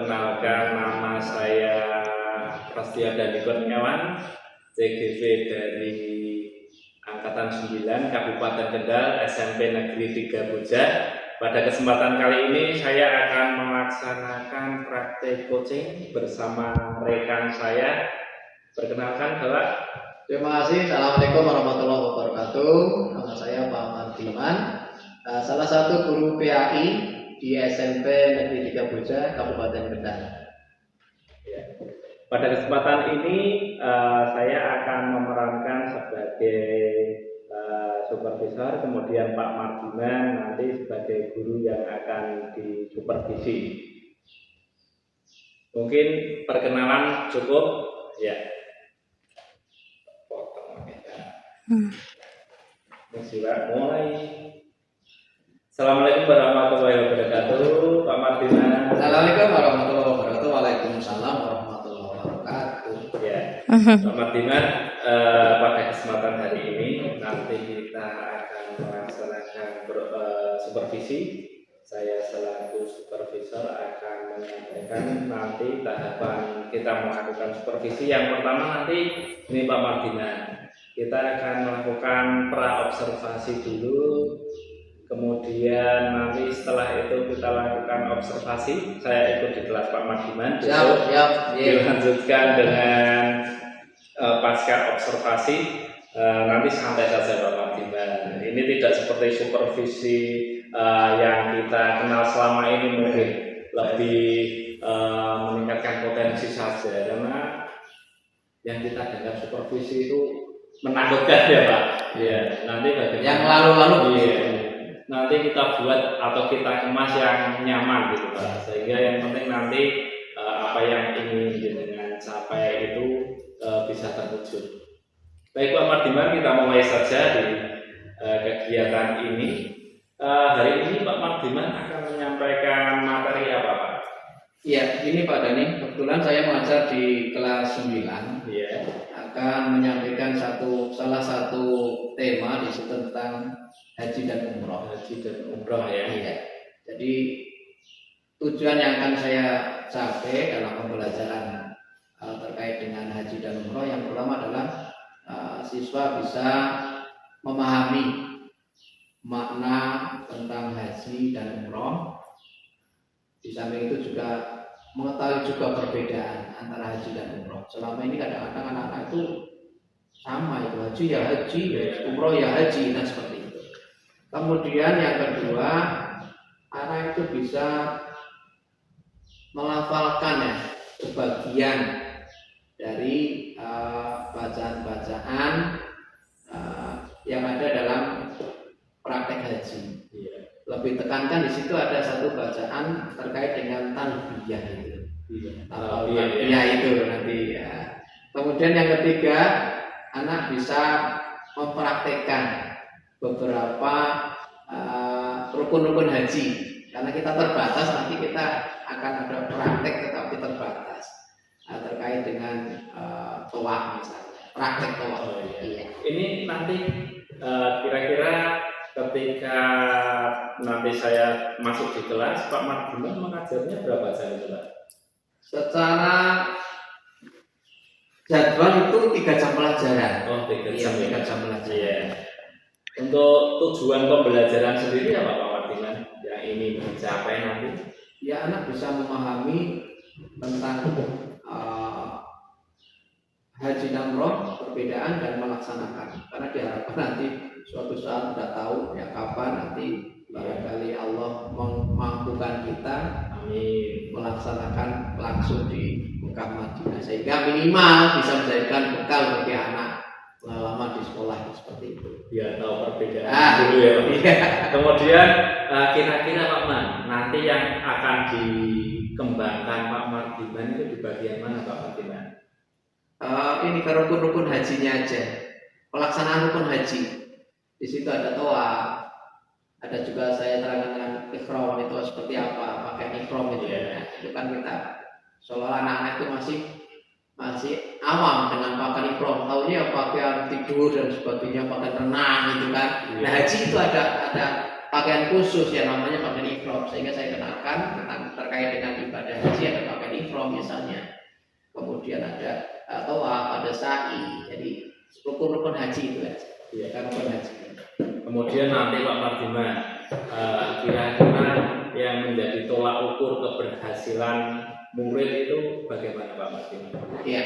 Perkenalkan, nama saya Prasetyo Dandi Kurniawan, CGV dari Angkatan 9 Kabupaten Kendal, SMP Negeri 3 Boja. Pada kesempatan kali ini saya akan melaksanakan praktek coaching bersama rekan saya. Perkenalkan, Bapak. Terima kasih. Assalamualaikum warahmatullahi wabarakatuh. Nama saya Pak Mardiman, salah satu guru PAI di SMP Negeri 3 Boja, Kabupaten Kendal. Ya. Pada kesempatan ini saya akan memerankan sebagai supervisor, kemudian Pak Mardiman nanti sebagai guru yang akan disupervisi. Mungkin perkenalan cukup, ya. Mulai. Assalamualaikum warahmatullahi wabarakatuh, Pak Mardiman. Assalamualaikum warahmatullahi wabarakatuh. Waalaikumsalam warahmatullahi wabarakatuh. Ya, Pak Mardiman, pada kesempatan hari ini nanti kita akan melaksanakan supervisi. Saya selaku supervisor akan menyampaikan nanti tahapan kita melakukan supervisi. Yang pertama nanti ini Pak Mardiman, kita akan melakukan pra-observasi dulu. Kemudian nanti setelah itu kita lakukan observasi. Saya ikut di kelas Pak Mardiman. Besok dilanjutkan dengan pasca observasi. Nanti santai saja Pak Mardiman. Ini tidak seperti supervisi yang kita kenal selama ini, mungkin lebih meningkatkan potensi saja. Karena yang kita dengar supervisi itu menakutkan ya Pak. Ya, nanti bagaimana? Yang lalu-lalu nanti kita buat atau kita kemas yang nyaman gitu Pak, sehingga yang penting nanti apa yang ingin dengan capai itu bisa terwujud. Baik Pak Mardiman, kita mulai saja di kegiatan ini. Hari ini Pak Mardiman akan menyampaikan materi apa Pak? Iya, ini Pak Dani, kebetulan saya mengajar di kelas 9. Iya. Akan menyampaikan salah satu tema di situ tentang haji dan umroh. Haji dan umroh ya. Iya. Jadi tujuan yang akan saya capai dalam pembelajaran terkait dengan haji dan umroh yang pertama adalah siswa bisa memahami makna tentang haji dan umroh. Di samping itu juga mengetahui juga perbedaan antara haji dan umroh. Selama ini kadang-kadang anak-anak itu sama, itu haji ya haji, umroh ya haji, dan seperti itu. Kemudian yang kedua, anak itu bisa melafalkan ya sebagian dari bacaan-bacaan yang ada dalam praktek haji. Lebih tekankan di situ ada satu bacaan terkait dengan talbiyah itu. Talbiyah itu nanti ya. Kemudian yang ketiga, anak bisa mempraktekkan beberapa rukun-rukun haji. Karena kita terbatas, nanti kita akan ada praktek tetapi terbatas terkait dengan tawaf misalnya. Praktek tawaf. Iya. Ini nanti kira-kira ketika nanti saya masuk di kelas, Pak Mardiman mengajarnya berapa jam itu Pak? Secara jadwal itu 3 jam pelajaran. Oh, 3 jam. Iya, 3 jam pelajaran. Iya. Untuk tujuan pembelajaran sendiri apa Pak Mardiman yang ini dicapai nanti? Ya, anak bisa memahami tentang haji dan umroh, perbedaan dan melaksanakan. Karena diharapkan nanti suatu saat sudah tahu ya kapan nanti barangkali Allah memampukan kita melaksanakan langsung di Mekah Madinah, sehingga minimal bisa menjadikan bekal bagi anak pengalaman di sekolah seperti itu. Ya, tahu perbedaan dulu ya Pak. Iya. Kemudian kira-kira Pak Man, nanti yang akan dikembangkan Pak Mardiman itu di bagian mana Pak Mardiman? Ini ke rukun-rukun hajinya aja, pelaksanaan rukun haji. Di situ ada tawaf, ada juga saya terangkan dengan ihram itu seperti apa, pakai ihram itu ya. Itu kan kita seolah anak-anak itu masih awam dengan pakaian ihram, tahunya ya pakaian tidur dan sebagainya, pakaian renang gitu kan. Nah, haji itu ada pakaian khusus yang namanya pakaian ihram, sehingga saya kenalkan tentang terkait dengan ibadah haji ada pakaian ihram misalnya, kemudian ada tawaf, ada sa'i, jadi rukun-rukun haji itu ya, rukun haji. Kemudian nanti Pak Mardiman, kira-kira yang menjadi tolak ukur keberhasilan murid itu bagaimana Pak Mardiman? Iya,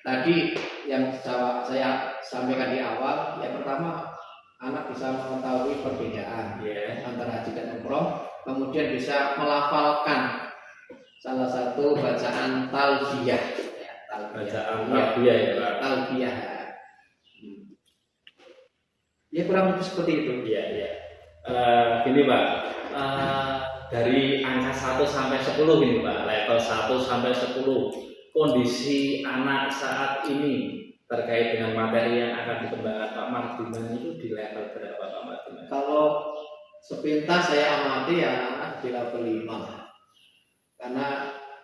tadi yang saya sampaikan di awal, yang pertama anak bisa mengetahui perbedaan antara haji dan umroh, kemudian bisa melafalkan salah satu bacaan talbiyah. Bacaan talbiyah ya Pak. Talbiyah. Ya kurang lebih seperti itu. Iya. Gini Pak, dari angka 1 sampai 10 gini Pak, level 1 sampai 10, kondisi anak saat ini terkait dengan materi yang akan dikembangkan Pak Mardiman itu di level berapa Pak Mardiman? Kalau sepintas saya amati ya anak di level 5, karena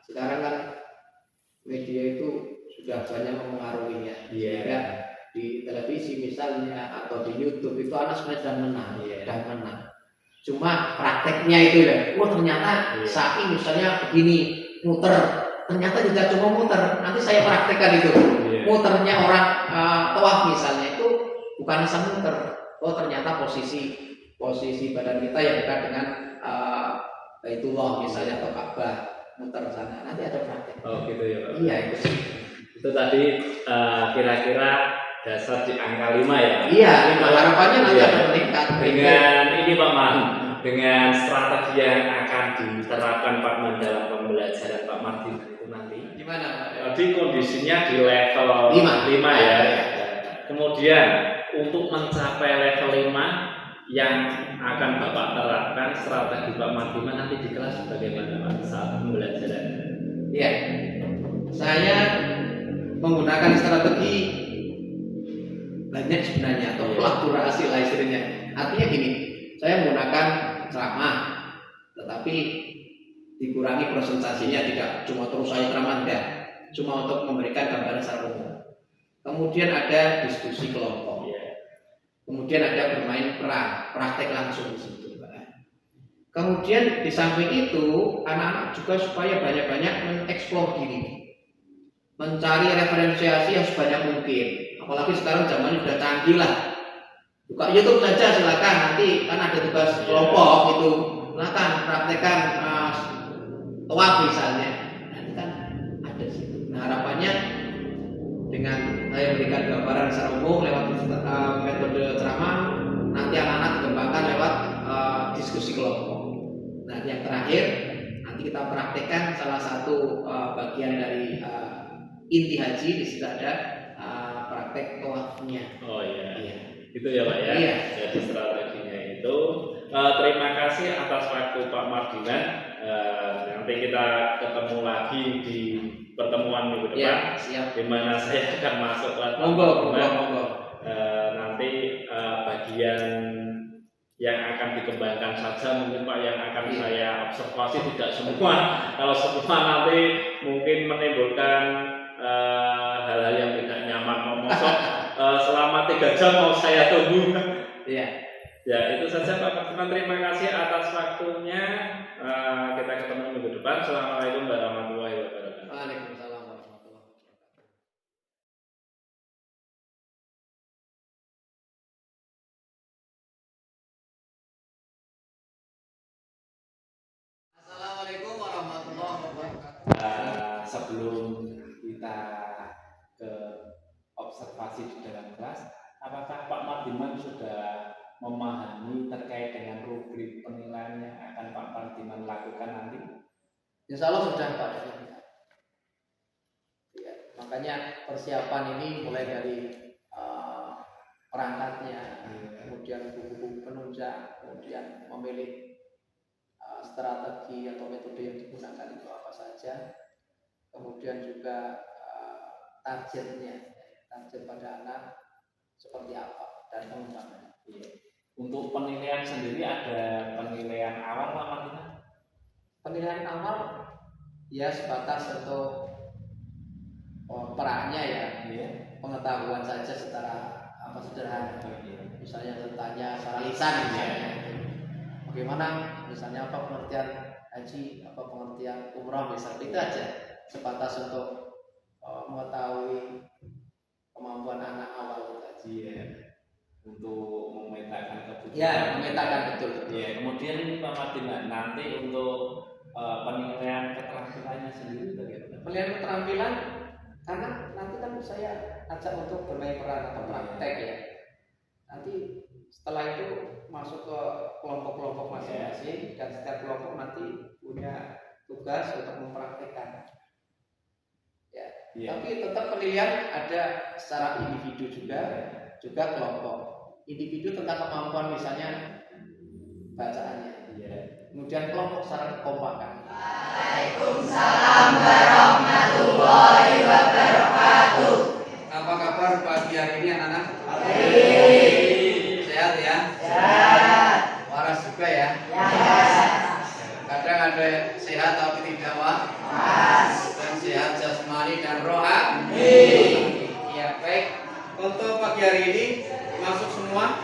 sekarang kan media itu sudah banyak mempengaruhi ya. Sehingga di televisi misalnya atau di YouTube itu anak sebenarnya sudah menang, cuma prakteknya itu ya, ternyata sa'i misalnya begini muter, ternyata tidak cuma muter, nanti saya praktekkan itu. Muternya orang tawaf misalnya itu bukan asal muter, ternyata posisi badan kita yang dekat dengan Baitullah misalnya atau Ka'bah, muter sana, nanti ada praktek. Oh gitu ya Pak. Iya itu. Itu tadi kira-kira dasar di angka 5 ya. Iya, harapannya nanti ada meningkat. Dengan ini Pak Man, dengan strategi yang akan diterapkan Pak Man dalam pembelajaran Pak Mardiman itu nanti. Gimana Pak? Tadi kondisinya di level 5 ya. Kemudian untuk mencapai level 5 yang akan Bapak terapkan strategi Pak Mardiman nanti di kelas bagaimana Pak saat pembelajaran? Iya, saya menggunakan strategi banyak sebenarnya atau kolaborasi lah istilahnya. Artinya gini, saya menggunakan ceramah, tetapi dikurangi presentasinya, tidak cuma terus saya ceramah, enggak, cuma untuk memberikan gambaran secara umum. Kemudian ada diskusi kelompok, kemudian ada bermain peran, praktek langsung di situ. Kemudian di samping itu anak-anak juga supaya banyak-banyak mengeksplor diri, mencari referensiasi yang sebanyak mungkin. Apalagi sekarang zamannya sudah canggih lah. Buka YouTube saja silakan, nanti kan ada tugas kelompok itu, silakan praktekkan tawaf misalnya. Nanti kan ada situ. Nah harapannya dengan saya berikan gambaran secara umum lewat metode ceramah, nanti anak-anak dikembangkan lewat diskusi kelompok. Nah yang terakhir nanti kita praktekkan salah satu bagian dari inti haji, di situ ada praktek tawafnya. Oh iya. Itu ya Pak ya. Iya. Jadi strateginya itu. Terima kasih atas waktu Pak Mardiman. Nanti kita ketemu lagi di pertemuan minggu depan. Siap. Di mana saya akan masuk kelas. Monggo. Nanti bagian yang akan dikembangkan saja mungkin Pak, yang akan saya observasi tidak semua. Kalau semua nanti mungkin menimbulkan hal-hal yang tidak nyaman, mosok selama 3 jam mau saya tunggu. Ya itu saja Pak Mardiman, terima kasih atas waktunya. Kita ketemu minggu depan. Assalamualaikum warahmatullahi wabarakatuh. Waalaikumsalam warahmatullahi wabarakatuh. Assalamualaikum warahmatullahi wabarakatuh. Sebelum kita ke observasi di dalam kelas, apakah Pak Mardiman sudah memahami terkait dengan rubrik penilaian yang akan Pak Mardiman lakukan nanti? Insya Allah sudah Pak. Ya, makanya persiapan ini mulai dari perangkatnya, kemudian buku-buku penunjang, kemudian memilih strategi atau metode yang digunakan itu apa saja, kemudian juga target pada anak seperti apa dan pengembangannya. Untuk penilaian sendiri ada penilaian awal Pak Mardiman? Penilaian awal ya sebatas untuk perannya ya, pengetahuan saja secara sederhana. Misalnya tanya secara lisan misalnya. bagaimana misalnya apa pengertian haji, apa pengertian umrah misalnya, itu aja sebatas untuk mengetahui kemampuan anak awal itu aja. Iya. Untuk memetakan kebutuhan. Ya, memetakan betul. Iya. Kemudian ini Pak Madiman, nanti untuk penilaian keterampilannya sendiri bagaimana? Penilaian keterampilan, karena nanti kan saya ajak untuk bermain peran atau praktek ya. Nanti setelah itu masuk ke kelompok-kelompok masing-masing, dan setiap kelompok nanti punya tugas untuk mempraktekkan. Ya. Tapi tetap penilaian ada secara individu juga kelompok. Individu tentang kemampuan misalnya bacaannya. Kemudian kelompok secara kekompakan. Waalaikumsalam warahmatullahi wabarakatuh. Apa kabar pagi hari ini anak-anak? Sehat ya? Sehat. Waras juga ya? Kadang ada sehat tapi tidak waras. Dan sehat jasmani dan rohani. Ya baik. Untuk pagi hari ini masuk semua?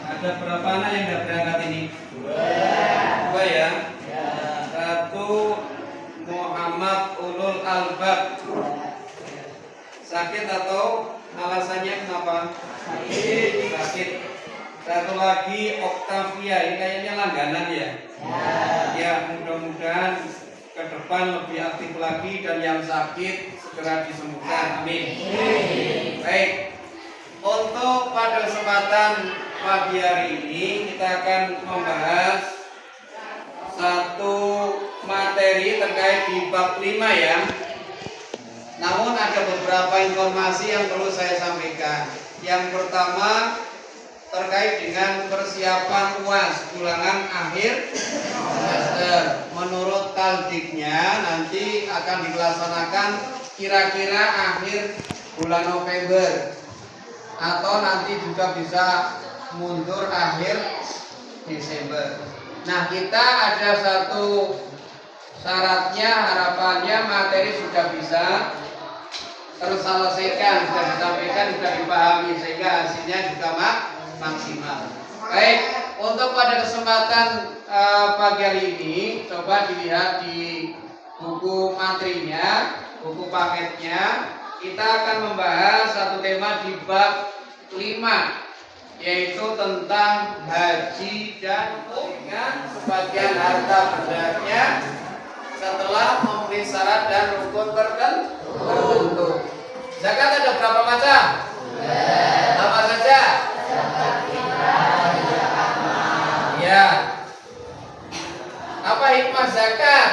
Ada berapa anak yang sudah berangkat ini? Dua ya? Satu Muhammad Ulul Albab. Sakit atau alasannya kenapa? Sakit. Satu lagi Octavia, ini kayaknya langganan ya? Ya, mudah-mudahan ke depan lebih aktif lagi dan yang sakit segera disembuhkan. Amin. Baik. Untuk pada kesempatan pagi hari ini kita akan membahas satu materi terkait di bab 5 ya. Namun ada beberapa informasi yang perlu saya sampaikan. Yang pertama terkait dengan persiapan UAS ulangan akhir semester. Menurut taldiknya nanti akan dilaksanakan kira-kira akhir bulan November, atau nanti juga bisa mundur akhir Desember. Nah, kita ada satu syaratnya, harapannya materi sudah bisa terselesaikan, sudah disampaikan, sudah dipahami, sehingga hasilnya juga maksimal. Baik, untuk pada kesempatan pagi hari ini, coba dilihat di buku materinya, buku paketnya. Kita akan membahas satu tema di bab 5, yaitu tentang haji dan dengan sebagian harta bendanya setelah memenuhi syarat dan rukun tertentu. Zakat ada berapa macam? Apa saja? Ya. Apa hikmah zakat?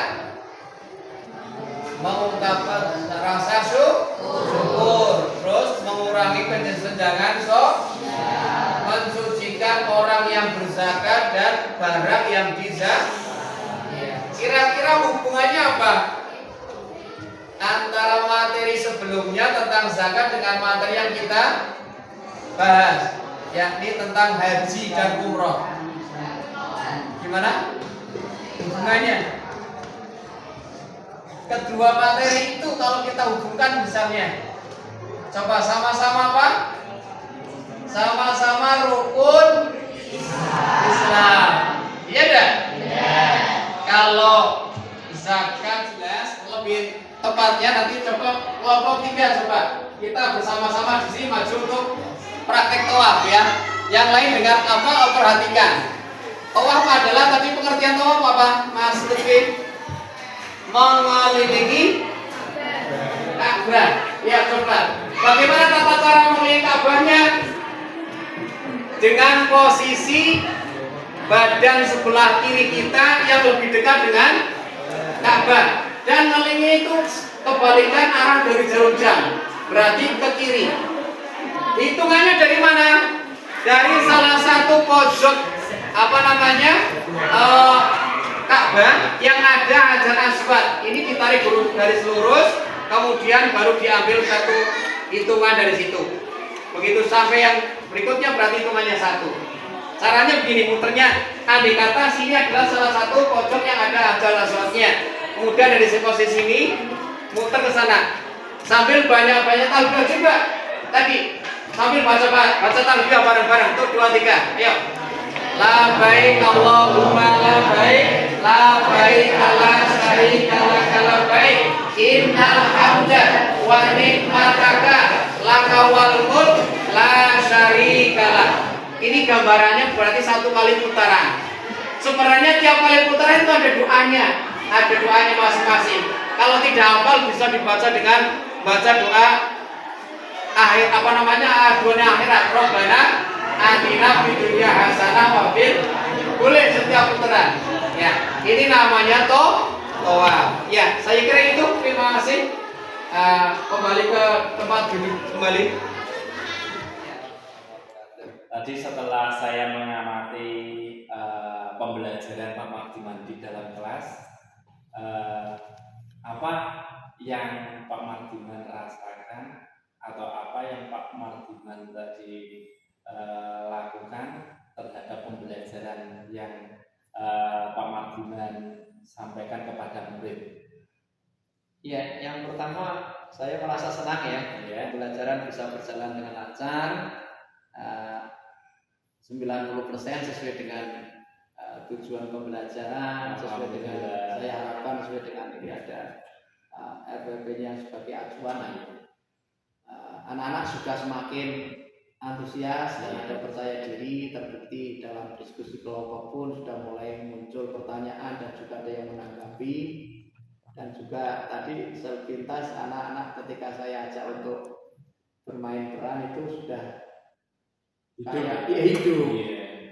Mengungkapkan rasa syukur, terus mengurangi kesenjangan mensucikan orang yang berzakat dan barang yang dizakat. Kira-kira hubungannya apa antara materi sebelumnya tentang zakat dengan materi yang kita bahas, yakni tentang haji dan umroh? Gimana hubungannya? Kedua materi itu kalau kita hubungkan misalnya, coba sama-sama apa? Sama-sama rukun Islam. Iya dah? Kalau zakat jelas, lebih tepatnya nanti coba kelompok 3 coba. Kita bersama-sama di sini maju untuk praktek tawaf ya. Yang lain dengan apa? Perhatikan. Tawaf adalah tadi pengertian tawaf apa? Mas Lutfi? Mengelilingi Ka'bah. Ya coba. Bagaimana tata cara mengelilingi Ka'bahnya? Dengan posisi badan sebelah kiri kita yang lebih dekat dengan Ka'bah, dan mengelilingi itu kebalikan arah dari jarum jam, berarti ke kiri. Hitungannya dari mana? Dari salah satu pojok Ka'bah yang ada Hajar Aswad. Ini ditarik garis lurus, kemudian baru diambil satu hitungan dari situ. Begitu sampai yang berikutnya berarti hitungannya 1. Caranya begini muternya. Andai kata sini adalah salah satu pojok yang ada Hajar Aswadnya. Kemudian dari posisi ini muter ke sana. Sambil banyak-banyak talbiyah juga. Tadi Sambil baca talbiyah bareng-bareng. Tuh 2 3. Ayo. Labbaik Allahumma labbaik, labbaik la syarika laka labbaik, innal hamda wa ni'mataka laka wal mulk la syarika lak. Ini gambarannya berarti 1 kali putaran. Sebenarnya tiap kali putaran itu ada doanya masing-masing. Kalau tidak hafal bisa dibaca dengan baca doa akhir doanya akhirat. Robbana atina fid dunya hasanah wa fil, boleh setiap putaran. Ya, ini namanya toa. Ya, saya kira itu. Terima kasih. Kembali ke tempat duduk kembali. Tadi setelah saya mengamati pembelajaran Pak Mardiman di dalam kelas, apa yang Pak Mardiman rasakan atau apa yang Pak Mardiman tadi lakukan terhadap pembelajaran yang Pak Mardiman sampaikan kepada murid? Ya, yang pertama saya merasa senang ya, pembelajaran bisa berjalan dengan lancar. 90% sesuai dengan tujuan pembelajaran, sesuai dengan saya harapkan, sesuai dengan ini ada RPP-nya sebagai acuan. Anak-anak sudah semakin antusias dan ada percaya diri, terbukti dalam diskusi kelompok pun sudah mulai muncul pertanyaan dan juga ada yang menanggapi. Dan juga tadi sepintas anak-anak ketika saya ajak untuk bermain peran itu sudah hidup.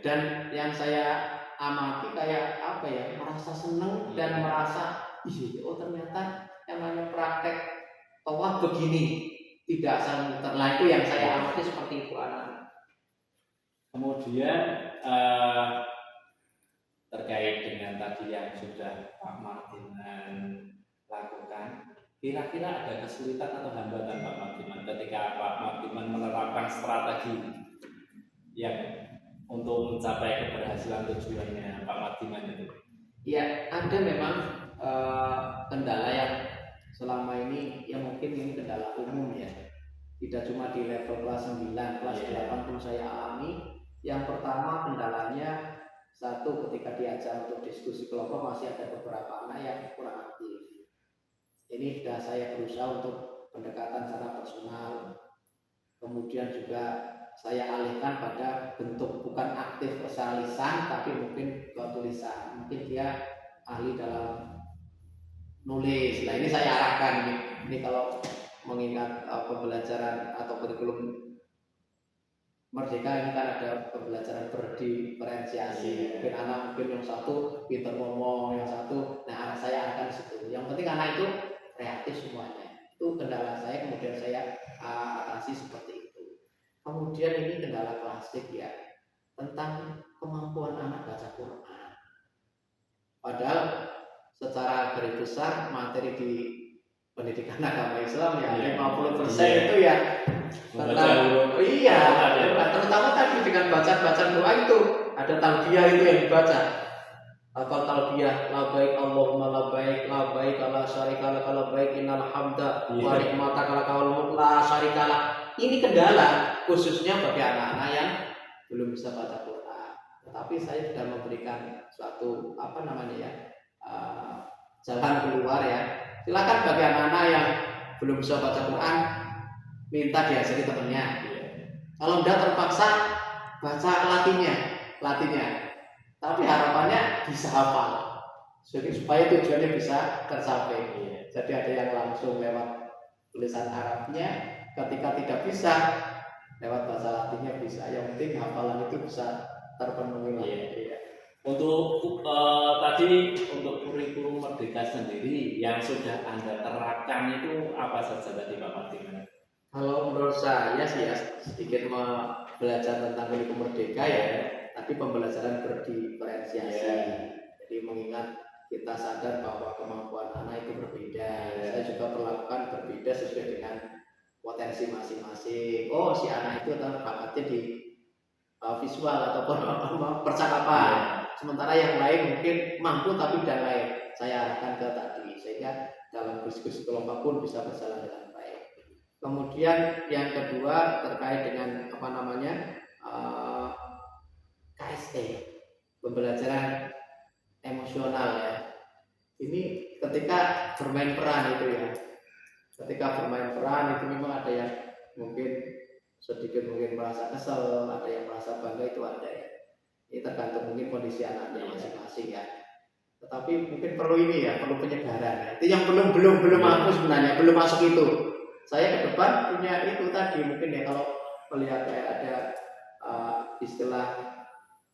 Dan yang saya amati kayak merasa senang dan merasa ternyata yang namanya praktek toa begini, tidak asal muter. Nah, itu yang saya amati seperti itu anak. Kemudian terkait dengan tadi yang sudah Pak Mardiman lakukan, kira-kira ada kesulitan atau hambatan Pak Mardiman ketika Pak Mardiman menerapkan strategi yang untuk mencapai keberhasilan tujuannya Pak Mardiman itu? Ya, ada memang kendala yang selama ini yang mungkin ini kendala umum ya. Tidak cuma di level kelas 9, kelas 8 pun saya alami. Yang pertama kendalanya, satu, ketika diajak untuk diskusi kelompok masih ada beberapa anak yang kurang aktif. Ini sudah saya berusaha untuk pendekatan secara personal. Kemudian juga saya alihkan pada bentuk bukan aktif secara lisan, tapi mungkin ke tulisan. Mungkin dia ahli dalam nulis. Nah, ini saya arahkan ini kalau mengingat pembelajaran atau kurikulum Merdeka ini kan ada pembelajaran berdiferensiasi. Mungkin anak yang satu pintar ngomong, yang satu, nah saya akan situ. Yang penting anak itu kreatif semuanya. Itu kendala saya, kemudian saya atasi seperti itu. Kemudian ini kendala klasik ya, tentang kemampuan anak baca Quran. Padahal secara garis besar materi di pendidikan agama Islam ya 50% itu ya tentang terutama tadi dengan bacaan doa itu ada talbiyah itu yang dibaca. Apa talbiyah? Labbaik Allahumma labbaik, labbaik la syarika laka labbaik, innal hamda wa ni'mataka laka wal mulk la syarika lak. Ini kendala khususnya bagi anak-anak yang belum bisa baca Quran. Tetapi saya sudah memberikan suatu jalan keluar ya. Silakan bagi anak-anak yang belum bisa baca Quran, minta diajari temannya. Kalau enggak terpaksa baca latinnya. Tapi harapannya bisa hafal. Jadi supaya tujuannya bisa tercapai. Jadi ada yang langsung lewat tulisan Arabnya, ketika tidak bisa lewat bahasa Latinnya bisa. Yang penting hafalan itu bisa terpenuhi. Untuk tadi untuk kurikulum Merdeka sendiri yang sudah Anda terapkan itu apa saja tadi Pak Mardiman? Kalau menurut saya sih ya sedikit belajar tentang kurikulum Merdeka ya, tapi pembelajaran berdiferensiasi. Jadi mengingat kita sadar bahwa kemampuan anak itu berbeda. Saya juga perlakukan berbeda sesuai dengan potensi masing-masing. Oh, si anak itu bakatnya di visual ataupun percakapan. Sementara yang lain mungkin mampu tapi dan lain. Saya arahkan ke tadi sehingga dalam diskusi kelompok pun bisa berjalan dengan baik. Kemudian yang kedua terkait dengan apa namanya KSE, pembelajaran emosional ya. Ini ketika bermain peran itu ya. Ketika bermain peran itu memang ada yang mungkin sedikit mungkin merasa kesel, ada yang merasa bangga, itu ada ya. Ini tergantung mungkin kondisi anaknya masing-masing ya. Tetapi mungkin perlu ini ya, perlu penyegaran ya. Itu yang belum aku sebenarnya belum masuk itu. Saya ke depan punya itu tadi mungkin ya, kalau melihat kayak ada istilah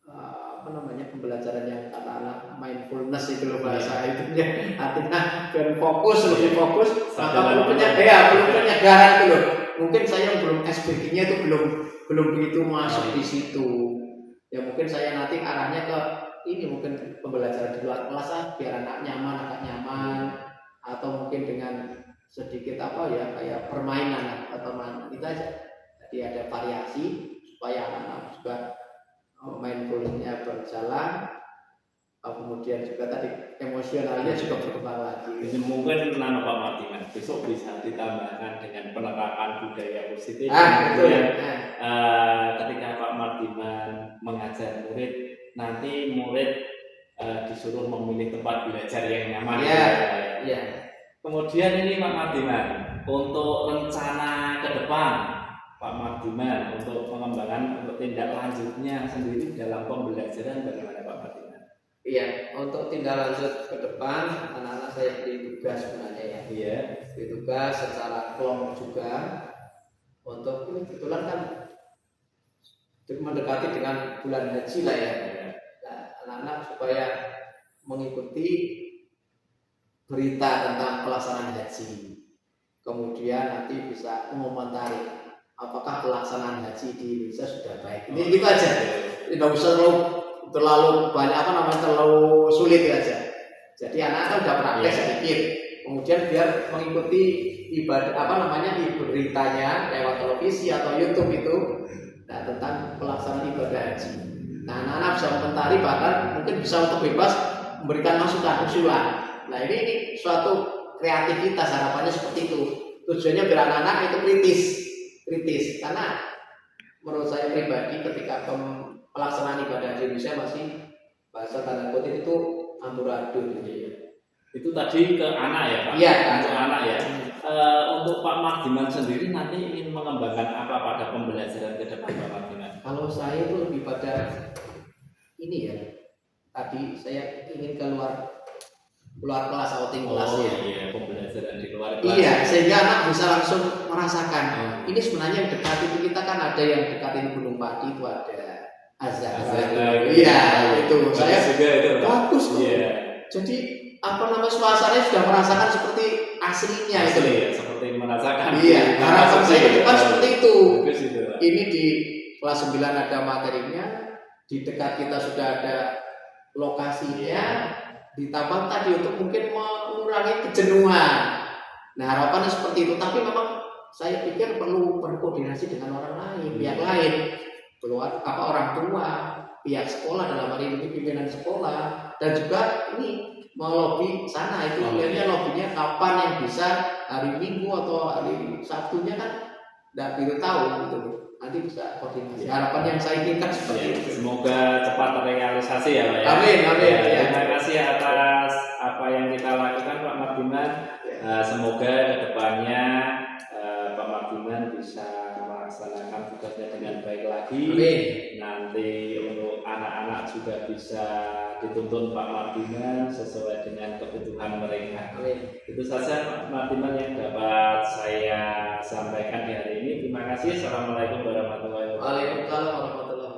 apa namanya pembelajaran yang anak-anak mindfulness itu loh bahasa itunya, artinya biar fokus, lebih fokus, maka belum penyegaran itu loh. Mungkin saya belum SBG-nya itu belum begitu masuk di situ. Ya mungkin saya nanti arahnya ke ini, mungkin pembelajaran di luar kelas biar anak nyaman, atau mungkin dengan sedikit apa ya kayak permainan atau teman kita aja. Jadi ada variasi supaya anak-anak juga mindfulness-nya berjalan, kemudian juga tadi emosionalnya juga berkembang lagi. Ini mungkin Pak Martiman besok bisa ditambahkan dengan penerapan budaya positif. Betul. Ketika Pak Martiman mengajar murid, nanti murid disuruh memilih tempat belajar yang nyaman. Iya. Kemudian ini Pak Martiman, untuk rencana ke depan Pak Martiman untuk pengembangan untuk tindak lanjutnya sendiri dalam pembelajaran bagaimana Pak Martiman? Iya, untuk tindak lanjut ke depan anak-anak saya beri tugas sebenarnya ya. Iya. Beri tugas secara kelompok juga. Untuk ini kebetulan kan mendekati dengan bulan haji lah ya. Nah, anak-anak supaya mengikuti berita tentang pelaksanaan haji. Kemudian nanti bisa mengomentari apakah pelaksanaan haji di Indonesia sudah baik. Ini gitu aja. Tidak usah terlalu banyak terlalu sulit aja. Jadi anak-anak udah praktek sedikit. Kemudian biar mengikuti beritanya lewat televisi atau YouTube itu, nah, tentang pelaksanaan ibadah haji. Nah, anak-anak bisa mengomentari, bahkan mungkin bisa untuk bebas memberikan masukan, usulan. Nah, ini suatu kreativitas, harapannya seperti itu. Tujuannya biar anak-anak itu kritis, karena menurut saya pribadi ketika pelaksanaan ibadah di Indonesia masih bahasa tanda kutip itu amburadul gitu ya. Itu tadi ke anak ya Pak? Iya, untuk anak ya. Untuk Pak Mardiman sendiri nanti ingin mengembangkan apa pada pembelajaran ke depan Pak Mardiman? Kalau saya itu lebih pada ini ya. Tadi saya ingin keluar kelas, outing kelas ya. Iya, pembelajaran di luar kelas. Iya, sehingga anak bisa langsung merasakan. Ini sebenarnya yang dekat itu kita kan ada yang dekatin Gunung Pati itu ada Azhar. Iya, itu saya juga itu. Bagus tuh. Iya. Jadi suasananya sudah merasakan seperti aslinya itu. Ya, seperti merasakan. Iya, harapan saya ke depan seperti itu. Bagus itu. Ini di kelas 9 ada materinya, di dekat kita sudah ada lokasinya, ditambah tadi untuk mungkin mengurangi kejenuhan. Nah, harapannya seperti itu, tapi memang saya pikir perlu berkoordinasi dengan orang lain, pihak lain, orang tua, pihak sekolah dalam hal ini pimpinan sekolah, dan juga ini melobi sana itu lobinya kapan yang bisa, hari Minggu atau hari Sabtunya kan tidak begitu tahu gitu. Nanti bisa koordinasi. Harapan yang saya inginkan seperti itu. Semoga cepat terrealisasi ya Pak ya. Amin. Terima kasih atas apa yang kita lakukan Pak Mardiman. Semoga kedepannya Pak Mardiman bisa melaksanakan tugasnya dengan baik lagi. Amin. Nanti untuk anak-anak juga bisa dituntun Pak Mardiman sesuai dengan kebutuhan mereka. Amin. Itu saja Pak Mardiman yang dapat saya sampaikan di hari ini. Terima kasih. Assalamualaikum warahmatullahi wabarakatuh. Waalaikumsalam warahmatullahi wabarakatuh.